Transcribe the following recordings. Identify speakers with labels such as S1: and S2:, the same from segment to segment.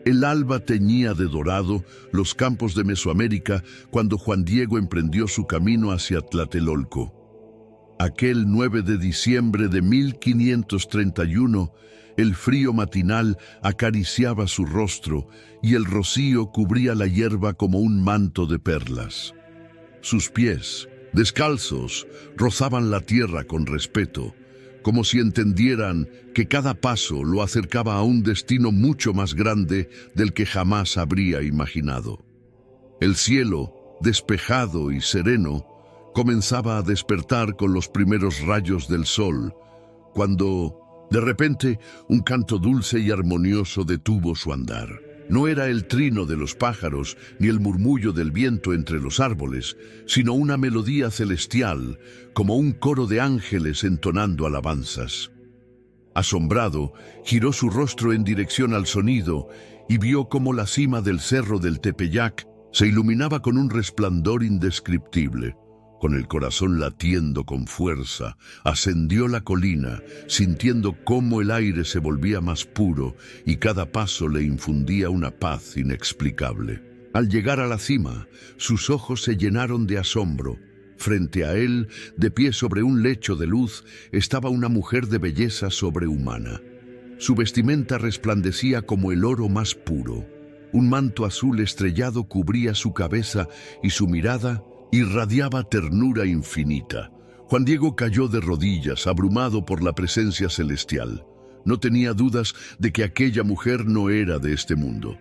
S1: El alba teñía de dorado los campos de Mesoamérica cuando Juan Diego emprendió su camino hacia Tlatelolco. Aquel 9 de diciembre de 1531, el frío matinal acariciaba su rostro y el rocío cubría la hierba como un manto de perlas. Sus pies, descalzos, rozaban la tierra con respeto, como si entendieran que cada paso lo acercaba a un destino mucho más grande del que jamás habría imaginado. El cielo, despejado y sereno, comenzaba a despertar con los primeros rayos del sol, cuando, de repente, un canto dulce y armonioso detuvo su andar. No era el trino de los pájaros ni el murmullo del viento entre los árboles, sino una melodía celestial, como un coro de ángeles entonando alabanzas. Asombrado, giró su rostro en dirección al sonido y vio cómo la cima del cerro del Tepeyac se iluminaba con un resplandor indescriptible. Con el corazón latiendo con fuerza, ascendió la colina, sintiendo cómo el aire se volvía más puro y cada paso le infundía una paz inexplicable. Al llegar a la cima, sus ojos se llenaron de asombro. Frente a él, de pie sobre un lecho de luz, estaba una mujer de belleza sobrehumana. Su vestimenta resplandecía como el oro más puro. Un manto azul estrellado cubría su cabeza y su mirada irradiaba ternura infinita. Juan Diego cayó de rodillas, abrumado por la presencia celestial. No tenía dudas de que aquella mujer no era de este mundo.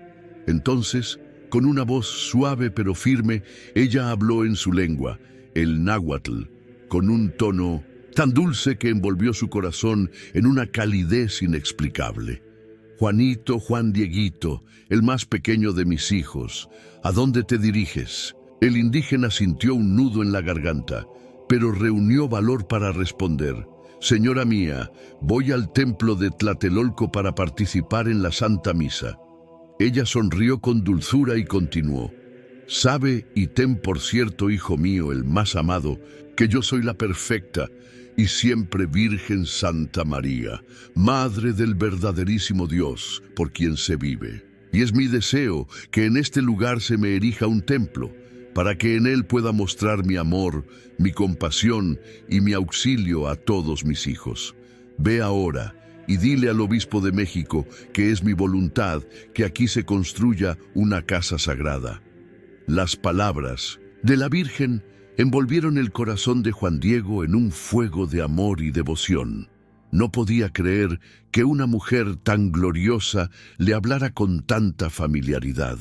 S1: Entonces, con una voz suave pero firme, ella habló en su lengua, el náhuatl, con un tono tan dulce que envolvió su corazón en una calidez inexplicable. Juanito, Juan Dieguito, el más pequeño de mis hijos, ¿a dónde te diriges? El indígena sintió un nudo en la garganta, pero reunió valor para responder. Señora mía, voy al templo de Tlatelolco para participar en la Santa Misa. Ella sonrió con dulzura y continuó. Sabe y ten por cierto, hijo mío, el más amado, que yo soy la perfecta y siempre Virgen Santa María, Madre del verdaderísimo Dios, por quien se vive. Y es mi deseo que en este lugar se me erija un templo, para que en él pueda mostrar mi amor, mi compasión y mi auxilio a todos mis hijos. Ve ahora y dile al obispo de México que es mi voluntad que aquí se construya una casa sagrada. Las palabras de la Virgen envolvieron el corazón de Juan Diego en un fuego de amor y devoción. No podía creer que una mujer tan gloriosa le hablara con tanta familiaridad,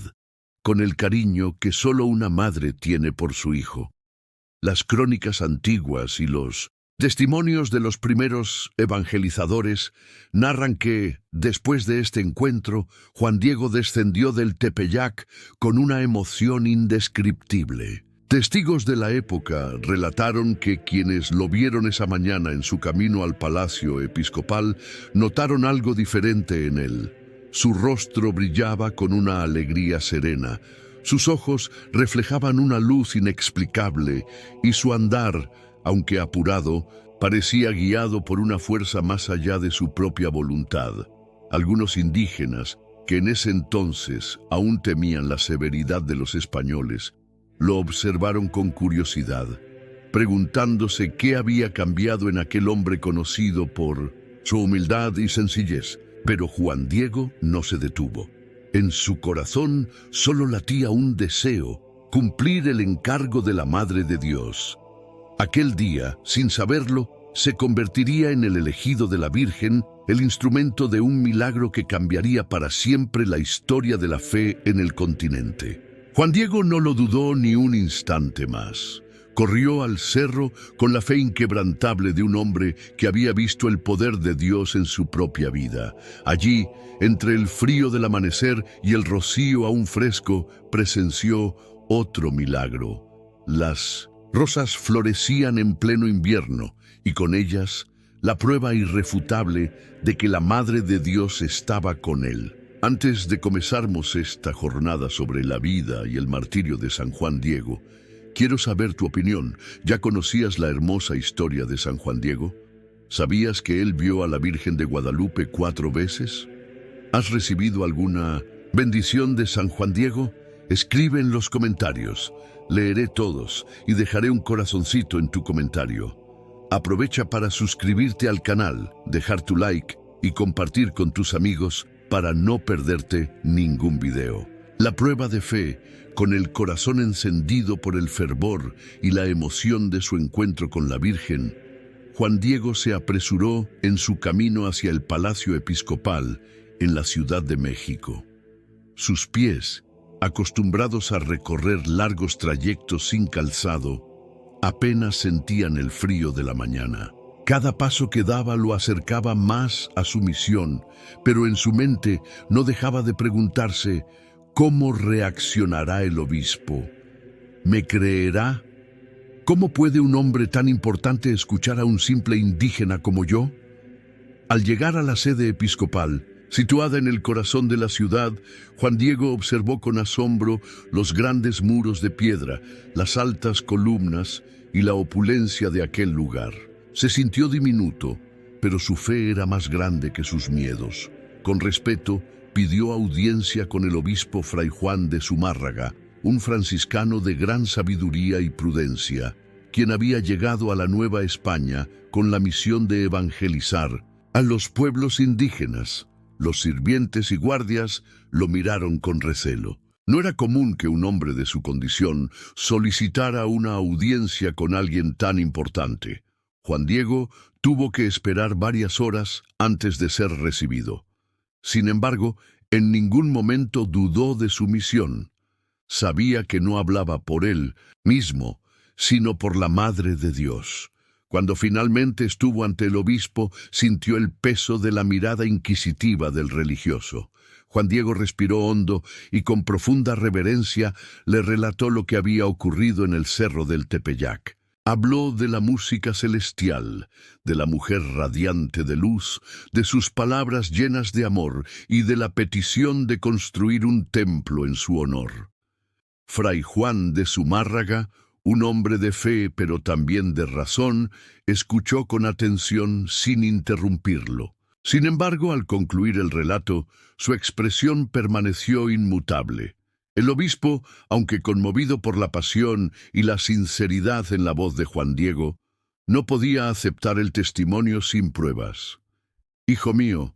S1: con el cariño que solo una madre tiene por su hijo. Las crónicas antiguas y los testimonios de los primeros evangelizadores narran que, después de este encuentro, Juan Diego descendió del Tepeyac con una emoción indescriptible. Testigos de la época relataron que quienes lo vieron esa mañana en su camino al palacio episcopal notaron algo diferente en él. Su rostro brillaba con una alegría serena, sus ojos reflejaban una luz inexplicable y su andar, aunque apurado, parecía guiado por una fuerza más allá de su propia voluntad. Algunos indígenas, que en ese entonces aún temían la severidad de los españoles, lo observaron con curiosidad, preguntándose qué había cambiado en aquel hombre conocido por su humildad y sencillez. Pero Juan Diego no se detuvo. En su corazón solo latía un deseo: cumplir el encargo de la Madre de Dios. Aquel día, sin saberlo, se convertiría en el elegido de la Virgen, el instrumento de un milagro que cambiaría para siempre la historia de la fe en el continente. Juan Diego no lo dudó ni un instante más. Corrió al cerro con la fe inquebrantable de un hombre que había visto el poder de Dios en su propia vida. Allí, entre el frío del amanecer y el rocío aún fresco, presenció otro milagro. Las rosas florecían en pleno invierno y con ellas la prueba irrefutable de que la Madre de Dios estaba con él. Antes de comenzarmos esta jornada sobre la vida y el martirio de San Juan Diego, quiero saber tu opinión. ¿Ya conocías la hermosa historia de San Juan Diego? ¿Sabías que él vio a la Virgen de Guadalupe 4 veces? ¿Has recibido alguna Bendición de San Juan Diego. Escribe en los comentarios. Leeré todos y dejaré un corazoncito en tu comentario. Aprovecha para suscribirte al canal, dejar tu like y compartir con tus amigos para no perderte ningún video. La prueba de fe, con el corazón encendido por el fervor y la emoción de su encuentro con la Virgen, Juan Diego se apresuró en su camino hacia el Palacio Episcopal en la Ciudad de México. Sus pies, acostumbrados a recorrer largos trayectos sin calzado, apenas sentían el frío de la mañana. Cada paso que daba lo acercaba más a su misión, pero en su mente no dejaba de preguntarse: ¿cómo reaccionará el obispo? ¿Me creerá? ¿Cómo puede un hombre tan importante escuchar a un simple indígena como yo? Al llegar a la sede episcopal, situada en el corazón de la ciudad, Juan Diego observó con asombro los grandes muros de piedra, las altas columnas y la opulencia de aquel lugar. Se sintió diminuto, pero su fe era más grande que sus miedos. Con respeto, pidió audiencia con el obispo Fray Juan de Zumárraga, un franciscano de gran sabiduría y prudencia, quien había llegado a la Nueva España con la misión de evangelizar a los pueblos indígenas. Los sirvientes y guardias lo miraron con recelo. No era común que un hombre de su condición solicitara una audiencia con alguien tan importante. Juan Diego tuvo que esperar varias horas antes de ser recibido. Sin embargo, en ningún momento dudó de su misión. Sabía que no hablaba por él mismo, sino por la Madre de Dios. Cuando finalmente estuvo ante el obispo, sintió el peso de la mirada inquisitiva del religioso. Juan Diego respiró hondo y con profunda reverencia le relató lo que había ocurrido en el cerro del Tepeyac. Habló de la música celestial, de la mujer radiante de luz, de sus palabras llenas de amor y de la petición de construir un templo en su honor. Fray Juan de Zumárraga, un hombre de fe pero también de razón, escuchó con atención sin interrumpirlo. Sin embargo, al concluir el relato, su expresión permaneció inmutable. El obispo, aunque conmovido por la pasión y la sinceridad en la voz de Juan Diego, no podía aceptar el testimonio sin pruebas. «Hijo mío,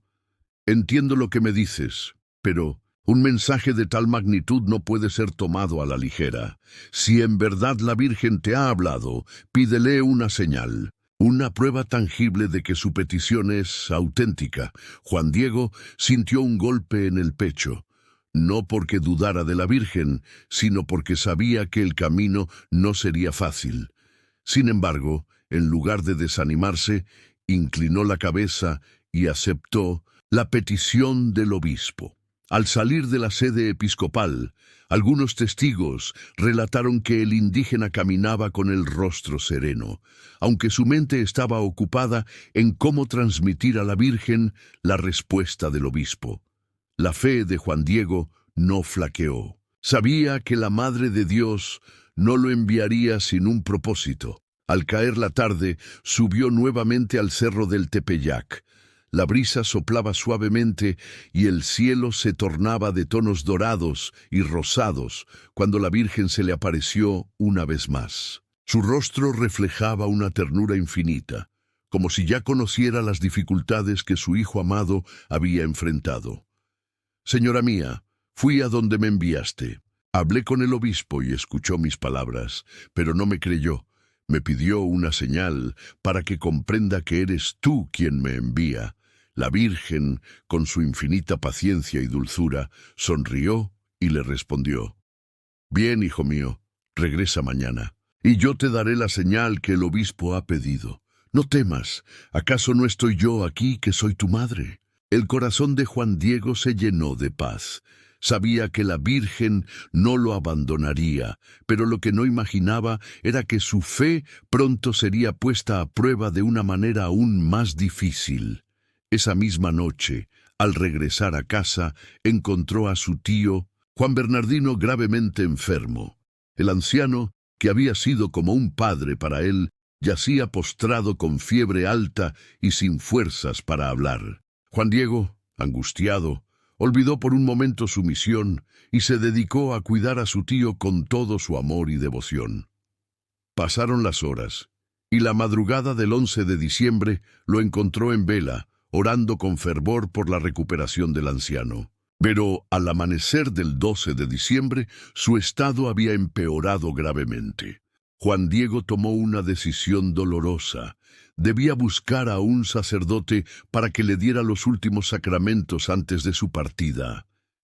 S1: entiendo lo que me dices, pero un mensaje de tal magnitud no puede ser tomado a la ligera. Si en verdad la Virgen te ha hablado, pídele una señal, una prueba tangible de que su petición es auténtica». Juan Diego sintió un golpe en el pecho, no porque dudara de la Virgen, sino porque sabía que el camino no sería fácil. Sin embargo, en lugar de desanimarse, inclinó la cabeza y aceptó la petición del obispo. Al salir de la sede episcopal, algunos testigos relataron que el indígena caminaba con el rostro sereno, aunque su mente estaba ocupada en cómo transmitir a la Virgen la respuesta del obispo. La fe de Juan Diego no flaqueó. Sabía que la Madre de Dios no lo enviaría sin un propósito. Al caer la tarde, subió nuevamente al cerro del Tepeyac. La brisa soplaba suavemente y el cielo se tornaba de tonos dorados y rosados cuando la Virgen se le apareció una vez más. Su rostro reflejaba una ternura infinita, como si ya conociera las dificultades que su hijo amado había enfrentado. «Señora mía, fui a donde me enviaste. Hablé con el obispo y escuchó mis palabras, pero no me creyó. Me pidió una señal para que comprenda que eres tú quien me envía». La Virgen, con su infinita paciencia y dulzura, sonrió y le respondió: «Bien, hijo mío, regresa mañana, y yo te daré la señal que el obispo ha pedido. No temas, ¿acaso no estoy yo aquí que soy tu madre?». El corazón de Juan Diego se llenó de paz. Sabía que la Virgen no lo abandonaría, pero lo que no imaginaba era que su fe pronto sería puesta a prueba de una manera aún más difícil. Esa misma noche, al regresar a casa, encontró a su tío, Juan Bernardino, gravemente enfermo. El anciano, que había sido como un padre para él, yacía postrado con fiebre alta y sin fuerzas para hablar. Juan Diego, angustiado, Olvidó por un momento su misión y se dedicó a cuidar a su tío con todo su amor y devoción. Pasaron las horas, y la madrugada del 11 de diciembre lo encontró en vela, orando con fervor por la recuperación del anciano. Pero al amanecer del 12 de diciembre, su estado había empeorado gravemente. Juan Diego tomó una decisión dolorosa. Debía buscar a un sacerdote para que le diera los últimos sacramentos antes de su partida.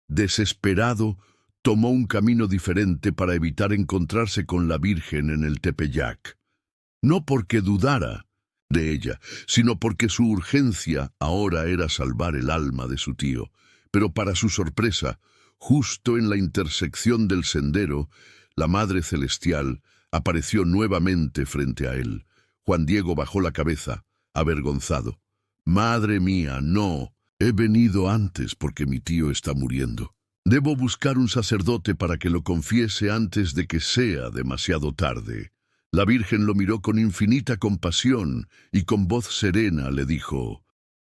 S1: Desesperado, tomó un camino diferente para evitar encontrarse con la Virgen en el Tepeyac. No porque dudara de ella, sino porque su urgencia ahora era salvar el alma de su tío. Pero para su sorpresa, justo en la intersección del sendero, la Madre Celestial apareció nuevamente frente a él. Juan Diego bajó la cabeza, avergonzado. «Madre mía, no, he venido antes porque mi tío está muriendo. Debo buscar un sacerdote para que lo confiese antes de que sea demasiado tarde». La Virgen lo miró con infinita compasión y con voz serena le dijo: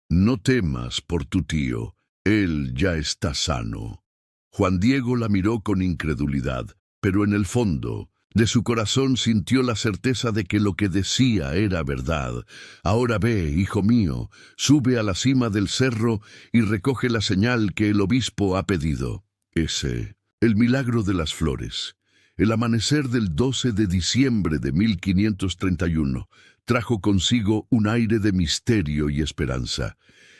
S1: «No temas por tu tío, él ya está sano». Juan Diego la miró con incredulidad, pero en el fondo de su corazón sintió la certeza de que lo que decía era verdad. «Ahora ve, hijo mío, sube a la cima del cerro y recoge la señal que el obispo ha pedido». El milagro de las flores. El amanecer del 12 de diciembre de 1531 trajo consigo un aire de misterio y esperanza.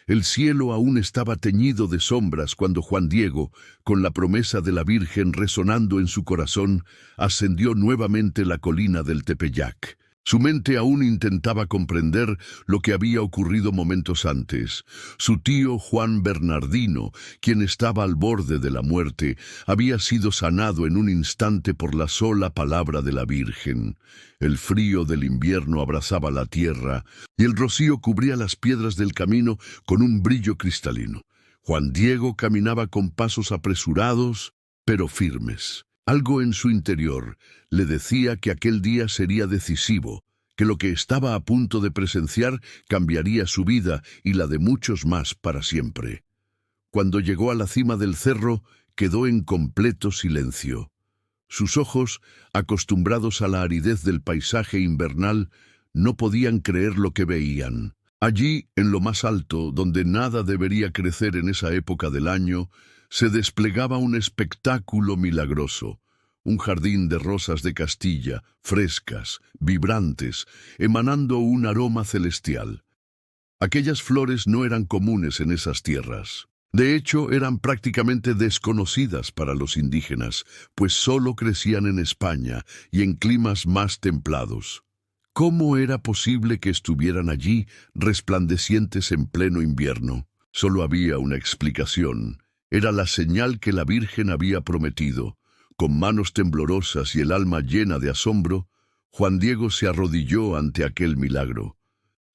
S1: El cielo aún estaba teñido de sombras cuando Juan Diego, con la promesa de la Virgen resonando en su corazón, ascendió nuevamente la colina del Tepeyac. Su mente aún intentaba comprender lo que había ocurrido momentos antes. Su tío Juan Bernardino, quien estaba al borde de la muerte, había sido sanado en un instante por la sola palabra de la Virgen. El frío del invierno abrazaba la tierra y el rocío cubría las piedras del camino con un brillo cristalino. Juan Diego caminaba con pasos apresurados, pero firmes. Algo en su interior le decía que aquel día sería decisivo, que lo que estaba a punto de presenciar cambiaría su vida y la de muchos más para siempre. Cuando llegó a la cima del cerro, quedó en completo silencio. Sus ojos, acostumbrados a la aridez del paisaje invernal, no podían creer lo que veían. Allí, en lo más alto, donde nada debería crecer en esa época del año, se desplegaba un espectáculo milagroso. Un jardín de rosas de Castilla, frescas, vibrantes, emanando un aroma celestial. Aquellas flores no eran comunes en esas tierras. De hecho, eran prácticamente desconocidas para los indígenas, pues solo crecían en España y en climas más templados. ¿Cómo era posible que estuvieran allí, resplandecientes en pleno invierno? Solo había una explicación. Era la señal que la Virgen había prometido. Con manos temblorosas y el alma llena de asombro, Juan Diego se arrodilló ante aquel milagro.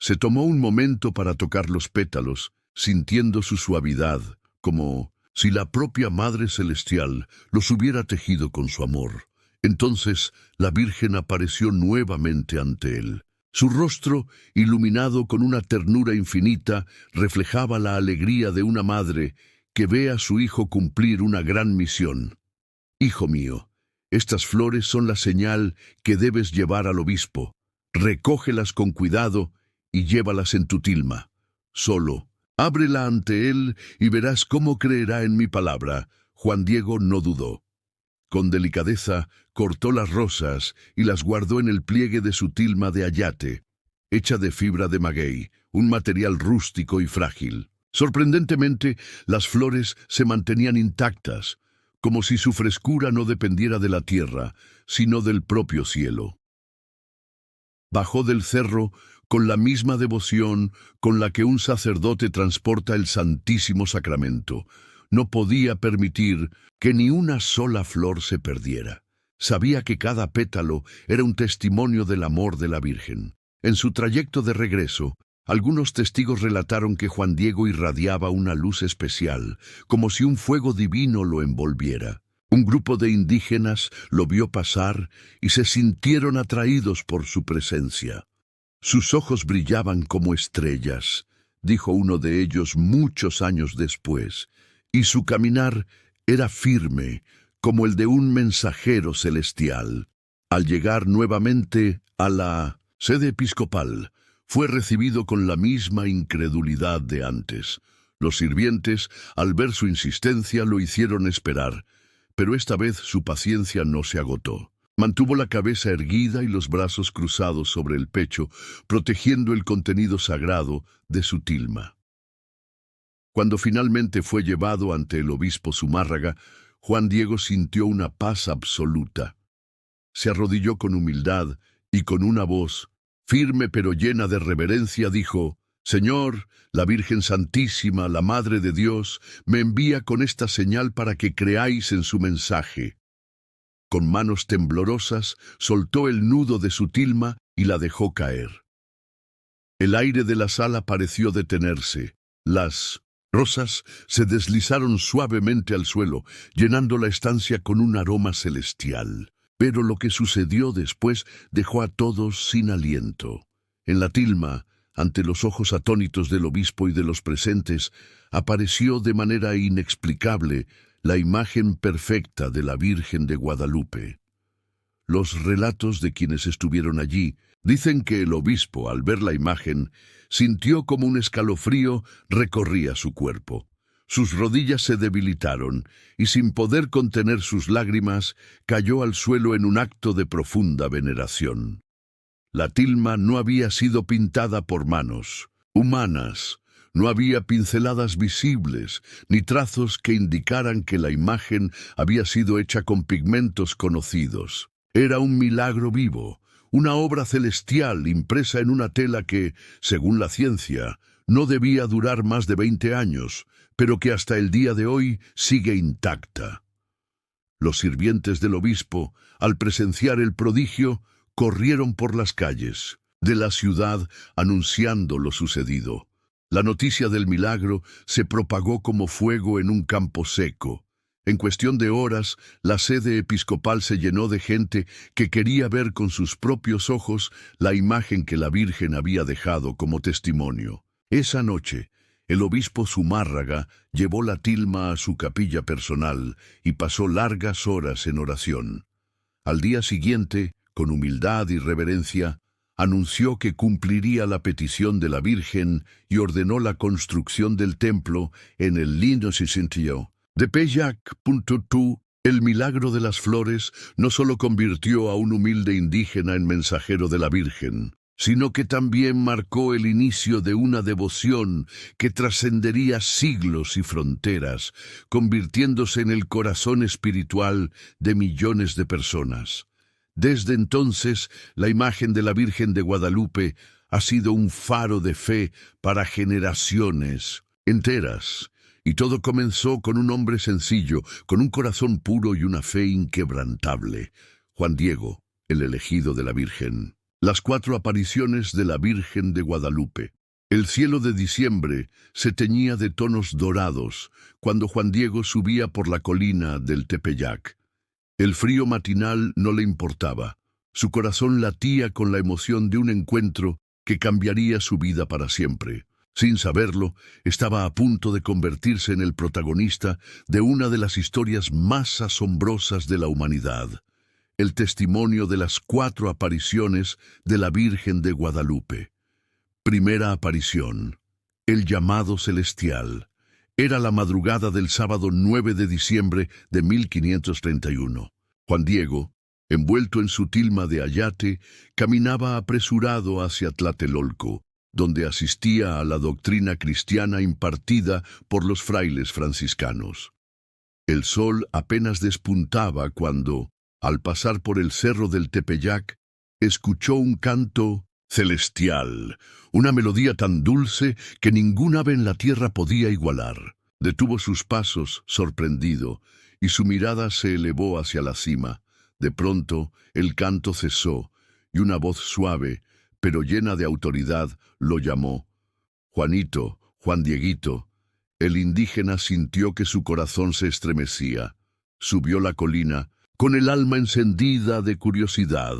S1: Se tomó un momento para tocar los pétalos, sintiendo su suavidad, como si la propia Madre Celestial los hubiera tejido con su amor. Entonces la Virgen apareció nuevamente ante él. Su rostro, iluminado con una ternura infinita, reflejaba la alegría de una madre que ve a su hijo cumplir una gran misión. «Hijo mío, estas flores son la señal que debes llevar al obispo. Recógelas con cuidado y llévalas en tu tilma. Solo, ábrela ante él y verás cómo creerá en mi palabra». Juan Diego no dudó. Con delicadeza cortó las rosas y las guardó en el pliegue de su tilma de ayate, hecha de fibra de maguey, un material rústico y frágil. Sorprendentemente, las flores se mantenían intactas, como si su frescura no dependiera de la tierra, sino del propio cielo. Bajó del cerro con la misma devoción con la que un sacerdote transporta el Santísimo Sacramento. No podía permitir que ni una sola flor se perdiera. Sabía que cada pétalo era un testimonio del amor de la Virgen. En su trayecto de regreso, algunos testigos relataron que Juan Diego irradiaba una luz especial, como si un fuego divino lo envolviera. Un grupo de indígenas lo vio pasar y se sintieron atraídos por su presencia. «Sus ojos brillaban como estrellas», dijo uno de ellos muchos años después, y su caminar era firme, como el de un mensajero celestial. Al llegar nuevamente a la sede episcopal, fue recibido con la misma incredulidad de antes. Los sirvientes, al ver su insistencia, lo hicieron esperar, pero esta vez su paciencia no se agotó. Mantuvo la cabeza erguida y los brazos cruzados sobre el pecho, protegiendo el contenido sagrado de su tilma. Cuando finalmente fue llevado ante el obispo Zumárraga, Juan Diego sintió una paz absoluta. Se arrodilló con humildad y con una voz firme pero llena de reverencia dijo: «Señor, la Virgen Santísima, la Madre de Dios, me envía con esta señal para que creáis en su mensaje». Con manos temblorosas soltó el nudo de su tilma y la dejó caer. El aire de la sala pareció detenerse. Las rosas se deslizaron suavemente al suelo, llenando la estancia con un aroma celestial. Pero lo que sucedió después dejó a todos sin aliento. En la tilma, ante los ojos atónitos del obispo y de los presentes, apareció de manera inexplicable la imagen perfecta de la Virgen de Guadalupe. Los relatos de quienes estuvieron allí dicen que el obispo, al ver la imagen, sintió como un escalofrío recorría su cuerpo. Sus rodillas se debilitaron y, sin poder contener sus lágrimas, cayó al suelo en un acto de profunda veneración. La tilma no había sido pintada por manos humanas. No había pinceladas visibles, ni trazos que indicaran que la imagen había sido hecha con pigmentos conocidos. Era un milagro vivo, una obra celestial impresa en una tela que, según la ciencia, no debía durar más de 20 años, pero que hasta el día de hoy sigue intacta. Los sirvientes del obispo, al presenciar el prodigio, corrieron por las calles de la ciudad anunciando lo sucedido. La noticia del milagro se propagó como fuego en un campo seco. En cuestión de horas, la sede episcopal se llenó de gente que quería ver con sus propios ojos la imagen que la Virgen había dejado como testimonio. Esa noche, el obispo Zumárraga llevó la tilma a su capilla personal y pasó largas horas en oración. Al día siguiente, con humildad y reverencia, anunció que cumpliría la petición de la Virgen y ordenó la construcción del templo en el lindo sitio de Péjac. El milagro de las flores no solo convirtió a un humilde indígena en mensajero de la Virgen, sino que también marcó el inicio de una devoción que trascendería siglos y fronteras, convirtiéndose en el corazón espiritual de millones de personas. Desde entonces, la imagen de la Virgen de Guadalupe ha sido un faro de fe para generaciones enteras. Y todo comenzó con un hombre sencillo, con un corazón puro y una fe inquebrantable: Juan Diego, el elegido de la Virgen. Las 4 apariciones de la Virgen de Guadalupe. El cielo de diciembre se teñía de tonos dorados cuando Juan Diego subía por la colina del Tepeyac. El frío matinal no le importaba. Su corazón latía con la emoción de un encuentro que cambiaría su vida para siempre. Sin saberlo, estaba a punto de convertirse en el protagonista de una de las historias más asombrosas de la humanidad: el testimonio de las 4 apariciones de la Virgen de Guadalupe. Primera aparición: el llamado celestial. Era la madrugada del sábado 9 de diciembre de 1531. Juan Diego, envuelto en su tilma de ayate, caminaba apresurado hacia Tlatelolco, donde asistía a la doctrina cristiana impartida por los frailes franciscanos. El sol apenas despuntaba cuando, al pasar por el cerro del Tepeyac, escuchó un canto celestial, una melodía tan dulce que ningún ave en la tierra podía igualar. Detuvo sus pasos, sorprendido, y su mirada se elevó hacia la cima. De pronto, el canto cesó, y una voz suave, pero llena de autoridad, lo llamó. «Juanito, Juan Dieguito». El indígena sintió que su corazón se estremecía. Subió la colina, con el alma encendida de curiosidad,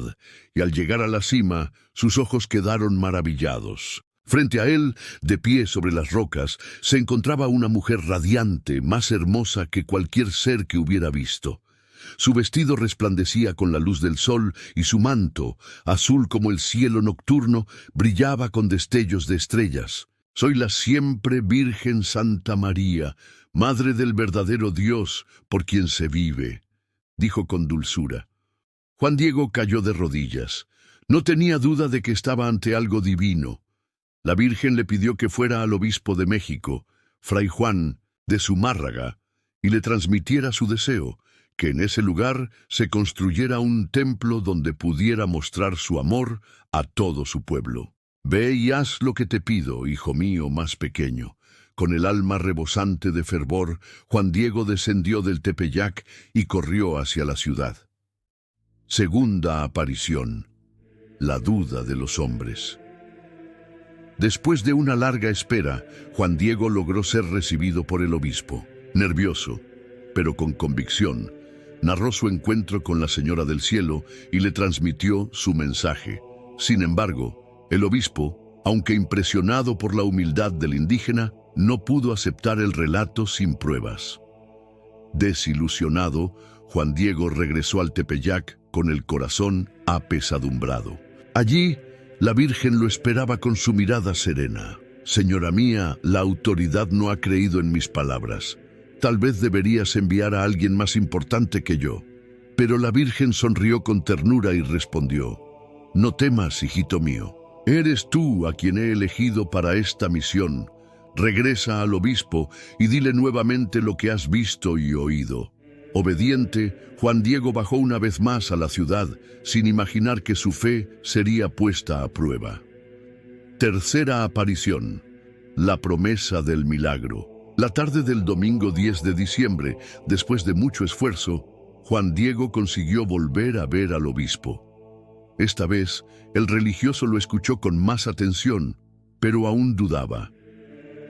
S1: y al llegar a la cima, sus ojos quedaron maravillados. Frente a él, de pie sobre las rocas, se encontraba una mujer radiante, más hermosa que cualquier ser que hubiera visto. Su vestido resplandecía con la luz del sol y su manto, azul como el cielo nocturno, brillaba con destellos de estrellas. «Soy la siempre Virgen Santa María, Madre del verdadero Dios, por quien se vive», dijo con dulzura. Juan Diego cayó de rodillas. No tenía duda de que estaba ante algo divino. La Virgen le pidió que fuera al obispo de México, Fray Juan de Zumárraga, y le transmitiera su deseo, que en ese lugar se construyera un templo donde pudiera mostrar su amor a todo su pueblo. «Ve y haz lo que te pido, hijo mío más pequeño». Con el alma rebosante de fervor, Juan Diego descendió del Tepeyac y corrió hacia la ciudad. Segunda aparición. La duda de los hombres. Después de una larga espera, Juan Diego logró ser recibido por el obispo. Nervioso, pero con convicción, narró su encuentro con la Señora del Cielo y le transmitió su mensaje. Sin embargo, el obispo, aunque impresionado por la humildad del indígena, no pudo aceptar el relato sin pruebas. Desilusionado, Juan Diego regresó al Tepeyac con el corazón apesadumbrado. Allí, la Virgen lo esperaba con su mirada serena. «Señora mía, la autoridad no ha creído en mis palabras. Tal vez deberías enviar a alguien más importante que yo». Pero la Virgen sonrió con ternura y respondió: «No temas, hijito mío. Eres tú a quien he elegido para esta misión. Regresa al obispo y dile nuevamente lo que has visto y oído». Obediente, Juan Diego bajó una vez más a la ciudad, sin imaginar que su fe sería puesta a prueba. Tercera aparición. La promesa del milagro. La tarde del domingo 10 de diciembre, después de mucho esfuerzo, Juan Diego consiguió volver a ver al obispo. Esta vez, el religioso lo escuchó con más atención, pero aún dudaba.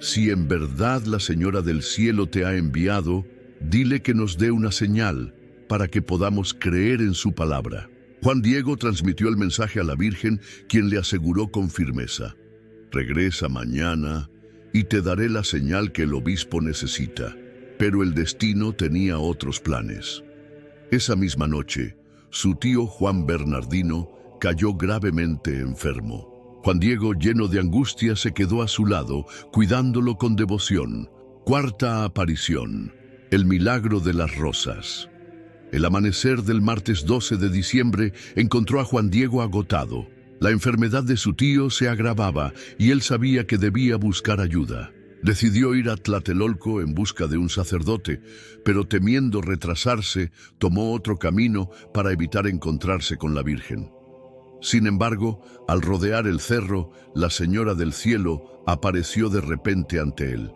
S1: «Si en verdad la Señora del Cielo te ha enviado, dile que nos dé una señal para que podamos creer en su palabra». Juan Diego transmitió el mensaje a la Virgen, quien le aseguró con firmeza: «Regresa mañana y te daré la señal que el obispo necesita». Pero el destino tenía otros planes. Esa misma noche, su tío Juan Bernardino cayó gravemente enfermo. Juan Diego, lleno de angustia, se quedó a su lado, cuidándolo con devoción. Cuarta aparición. El milagro de las rosas. El amanecer del martes 12 de diciembre encontró a Juan Diego agotado. La enfermedad de su tío se agravaba y él sabía que debía buscar ayuda. Decidió ir a Tlatelolco en busca de un sacerdote, pero temiendo retrasarse, tomó otro camino para evitar encontrarse con la Virgen. Sin embargo, al rodear el cerro, la Señora del Cielo apareció de repente ante él.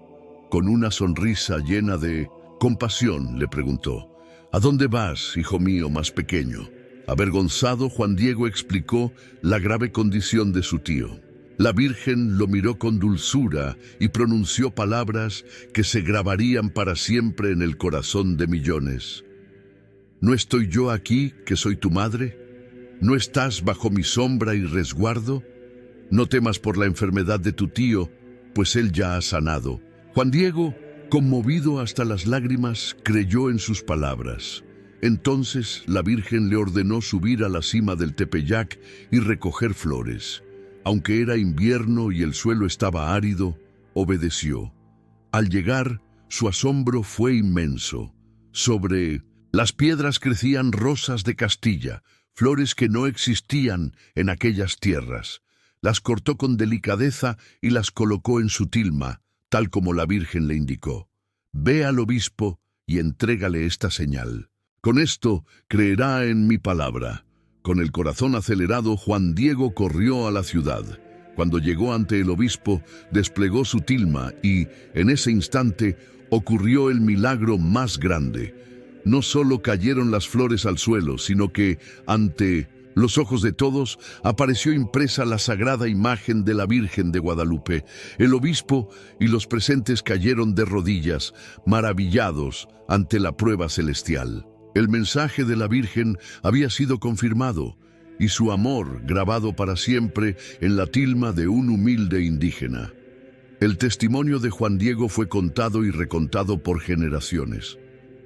S1: Con una sonrisa llena de compasión, le preguntó: «¿A dónde vas, hijo mío más pequeño?». Avergonzado, Juan Diego explicó la grave condición de su tío. La Virgen lo miró con dulzura y pronunció palabras que se grabarían para siempre en el corazón de millones. «¿No estoy yo aquí, que soy tu madre? ¿No estás bajo mi sombra y resguardo? No temas por la enfermedad de tu tío, pues él ya ha sanado». Juan Diego, conmovido hasta las lágrimas, creyó en sus palabras. Entonces la Virgen le ordenó subir a la cima del Tepeyac y recoger flores. Aunque era invierno y el suelo estaba árido, obedeció. Al llegar, su asombro fue inmenso. Sobre las piedras crecían rosas de Castilla, flores que no existían en aquellas tierras. Las cortó con delicadeza y las colocó en su tilma, tal como la Virgen le indicó. «Ve al obispo y entrégale esta señal. Con esto creerá en mi palabra». Con el corazón acelerado, Juan Diego corrió a la ciudad. Cuando llegó ante el obispo, desplegó su tilma y, en ese instante, ocurrió el milagro más grande. No solo cayeron las flores al suelo, sino que, ante los ojos de todos, apareció impresa la sagrada imagen de la Virgen de Guadalupe. El obispo y los presentes cayeron de rodillas, maravillados ante la prueba celestial. El mensaje de la Virgen había sido confirmado. y su amor grabado para siempre en la tilma de un humilde indígena. El testimonio de Juan Diego fue contado y recontado por generaciones.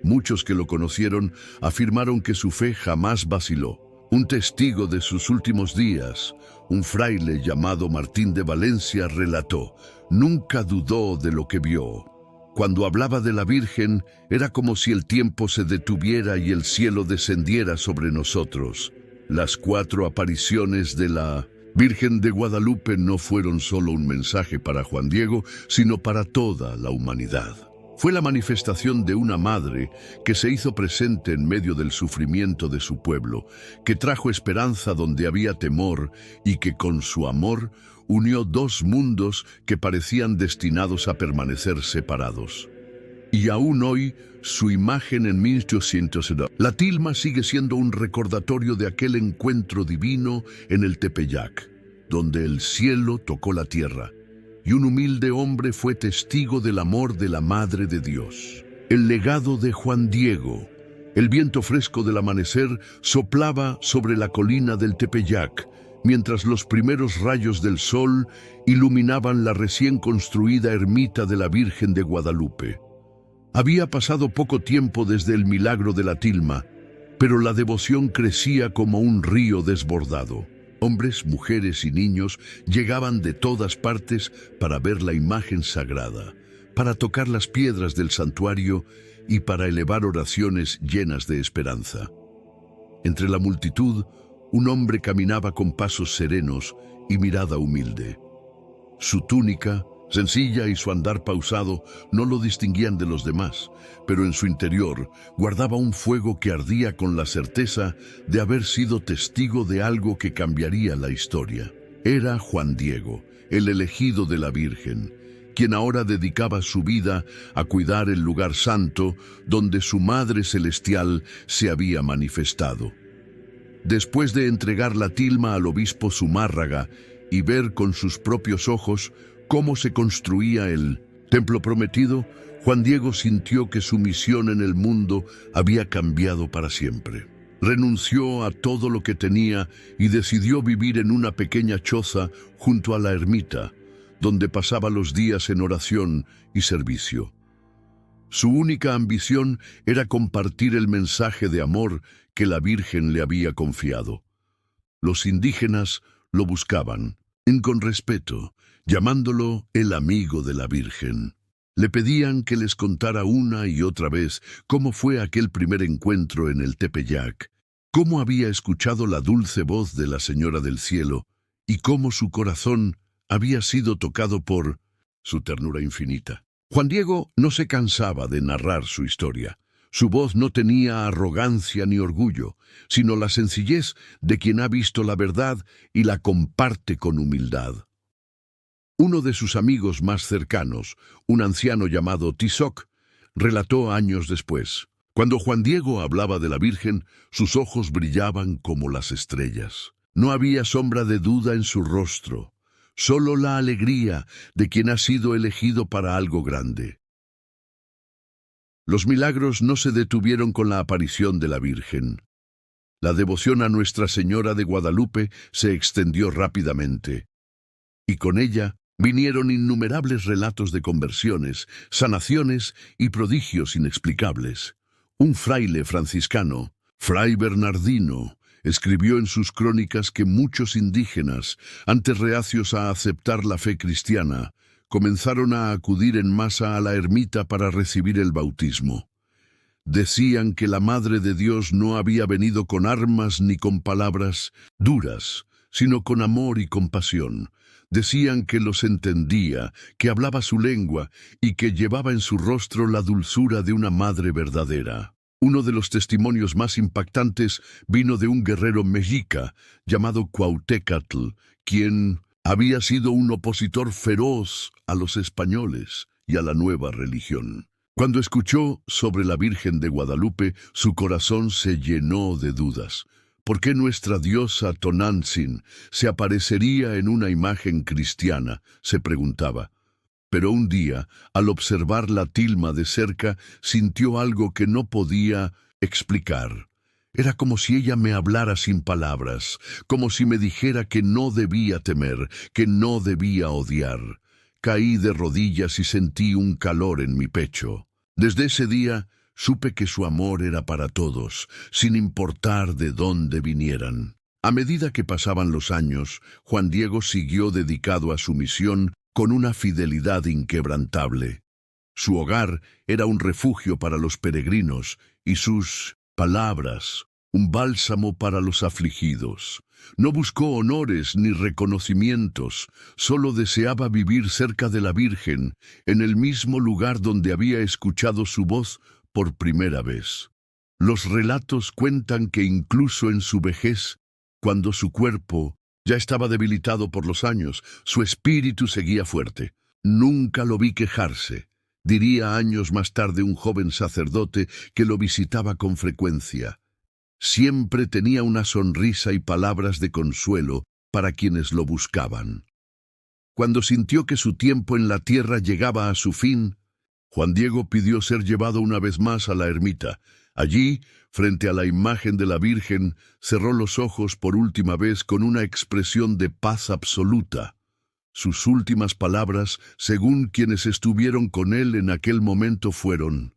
S1: Muchos que lo conocieron afirmaron que su fe jamás vaciló. Un testigo de sus últimos días, un fraile llamado Martín de Valencia, relató: nunca dudó de lo que vio. Cuando hablaba de la Virgen, era como si el tiempo se detuviera y el cielo descendiera sobre nosotros. Las 4 apariciones de la Virgen de Guadalupe no fueron solo un mensaje para Juan Diego, sino para toda la humanidad. Fue la manifestación de una madre que se hizo presente en medio del sufrimiento de su pueblo, que trajo esperanza donde había temor y que con su amor unió 2 mundos que parecían destinados a permanecer separados. Y aún hoy, su imagen en 1802. La tilma sigue siendo un recordatorio de aquel encuentro divino en el Tepeyac, donde el cielo tocó la tierra, y un humilde hombre fue testigo del amor de la Madre de Dios. El legado de Juan Diego. El viento fresco del amanecer soplaba sobre la colina del Tepeyac, mientras los primeros rayos del sol iluminaban la recién construida ermita de la Virgen de Guadalupe. Había pasado poco tiempo desde el milagro de la tilma, pero la devoción crecía como un río desbordado. Hombres, mujeres y niños llegaban de todas partes para ver la imagen sagrada, para tocar las piedras del santuario y para elevar oraciones llenas de esperanza. Entre la multitud, un hombre caminaba con pasos serenos y mirada humilde. Su túnica, sencilla, y su andar pausado no lo distinguían de los demás, pero en su interior guardaba un fuego que ardía con la certeza de haber sido testigo de algo que cambiaría la historia. Era Juan Diego, el elegido de la Virgen, quien ahora dedicaba su vida a cuidar el lugar santo donde su Madre Celestial se había manifestado. Después de entregar la tilma al obispo Zumárraga y ver con sus propios ojos cómo se construía el templo prometido, Juan Diego sintió que su misión en el mundo había cambiado para siempre. Renunció a todo lo que tenía y decidió vivir en una pequeña choza junto a la ermita, donde pasaba los días en oración y servicio. Su única ambición era compartir el mensaje de amor que la Virgen le había confiado. Los indígenas lo buscaban, con respeto, llamándolo el amigo de la Virgen. Le pedían que les contara una y otra vez cómo fue aquel primer encuentro en el Tepeyac, cómo había escuchado la dulce voz de la Señora del Cielo y cómo su corazón había sido tocado por su ternura infinita. Juan Diego no se cansaba de narrar su historia. Su voz no tenía arrogancia ni orgullo, sino la sencillez de quien ha visto la verdad y la comparte con humildad. Uno de sus amigos más cercanos, un anciano llamado Tizoc, relató años después: cuando Juan Diego hablaba de la Virgen, sus ojos brillaban como las estrellas. No había sombra de duda en su rostro, solo la alegría de quien ha sido elegido para algo grande. Los milagros no se detuvieron con la aparición de la Virgen. La devoción a Nuestra Señora de Guadalupe se extendió rápidamente, y con ella vinieron innumerables relatos de conversiones, sanaciones y prodigios inexplicables. Un fraile franciscano, Fray Bernardino, escribió en sus crónicas que muchos indígenas, antes reacios a aceptar la fe cristiana, comenzaron a acudir en masa a la ermita para recibir el bautismo. Decían que la Madre de Dios no había venido con armas ni con palabras duras, sino con amor y compasión. Decían que los entendía, que hablaba su lengua y que llevaba en su rostro la dulzura de una madre verdadera. Uno de los testimonios más impactantes vino de un guerrero mexica llamado Cuauhtécatl, quien había sido un opositor feroz a los españoles y a la nueva religión. Cuando escuchó sobre la Virgen de Guadalupe, su corazón se llenó de dudas. ¿Por qué nuestra diosa Tonantzin se aparecería en una imagen cristiana?, se preguntaba. Pero un día, al observar la tilma de cerca, sintió algo que no podía explicar. Era como si ella me hablara sin palabras, como si me dijera que no debía temer, que no debía odiar. Caí de rodillas y sentí un calor en mi pecho. Desde ese día supe que su amor era para todos, sin importar de dónde vinieran. A medida que pasaban los años, Juan Diego siguió dedicado a su misión con una fidelidad inquebrantable. Su hogar era un refugio para los peregrinos y sus palabras, un bálsamo para los afligidos. No buscó honores ni reconocimientos, solo deseaba vivir cerca de la Virgen, en el mismo lugar donde había escuchado su voz por primera vez. Los relatos cuentan que incluso en su vejez, cuando su cuerpo ya estaba debilitado por los años, su espíritu seguía fuerte. Nunca lo vi quejarse, diría años más tarde un joven sacerdote que lo visitaba con frecuencia. Siempre tenía una sonrisa y palabras de consuelo para quienes lo buscaban. Cuando sintió que su tiempo en la tierra llegaba a su fin, Juan Diego pidió ser llevado una vez más a la ermita. Allí, frente a la imagen de la Virgen, cerró los ojos por última vez con una expresión de paz absoluta. Sus últimas palabras, según quienes estuvieron con él en aquel momento, fueron: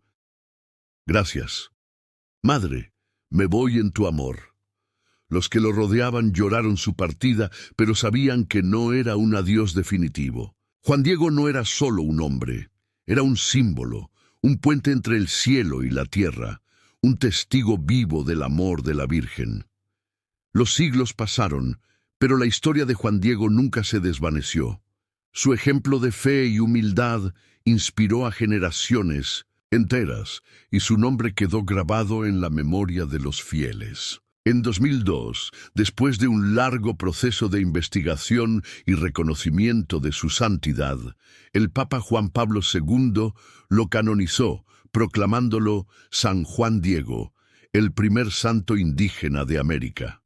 S1: «Gracias, Madre, me voy en tu amor». Los que lo rodeaban lloraron su partida, pero sabían que no era un adiós definitivo. Juan Diego no era solo un hombre, era un símbolo, un puente entre el cielo y la tierra, un testigo vivo del amor de la Virgen. Los siglos pasaron, pero la historia de Juan Diego nunca se desvaneció. Su ejemplo de fe y humildad inspiró a generaciones enteras, y su nombre quedó grabado en la memoria de los fieles. En 2002, después de un largo proceso de investigación y reconocimiento de su santidad, el Papa Juan Pablo II lo canonizó, proclamándolo San Juan Diego, el primer santo indígena de América.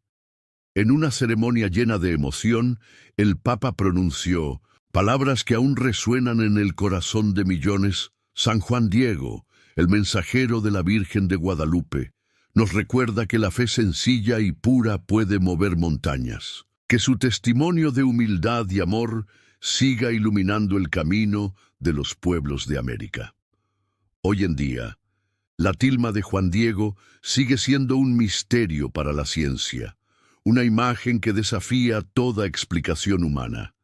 S1: En una ceremonia llena de emoción, el Papa pronunció palabras que aún resuenan en el corazón de millones. San Juan Diego, el mensajero de la Virgen de Guadalupe, nos recuerda que la fe sencilla y pura puede mover montañas, que su testimonio de humildad y amor siga iluminando el camino de los pueblos de América. Hoy en día, la tilma de Juan Diego sigue siendo un misterio para la ciencia, una imagen que desafía toda explicación humana.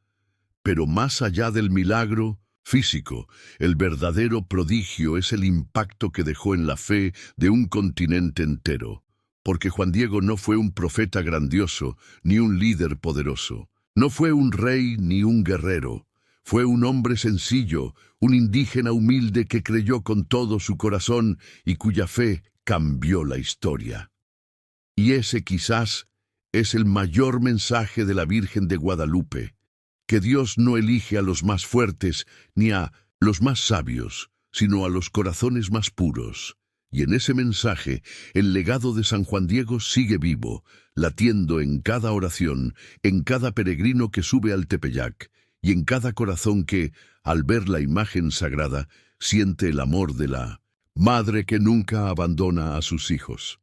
S1: Pero más allá del milagro físico, el verdadero prodigio es el impacto que dejó en la fe de un continente entero, porque Juan Diego no fue un profeta grandioso ni un líder poderoso, no fue un rey ni un guerrero, fue un hombre sencillo, un indígena humilde que creyó con todo su corazón y cuya fe cambió la historia. Y ese quizás es el mayor mensaje de la Virgen de Guadalupe, que Dios no elige a los más fuertes ni a los más sabios, sino a los corazones más puros. Y en ese mensaje, el legado de San Juan Diego sigue vivo, latiendo en cada oración, en cada peregrino que sube al Tepeyac, y en cada corazón que, al ver la imagen sagrada, siente el amor de la Madre que nunca abandona a sus hijos.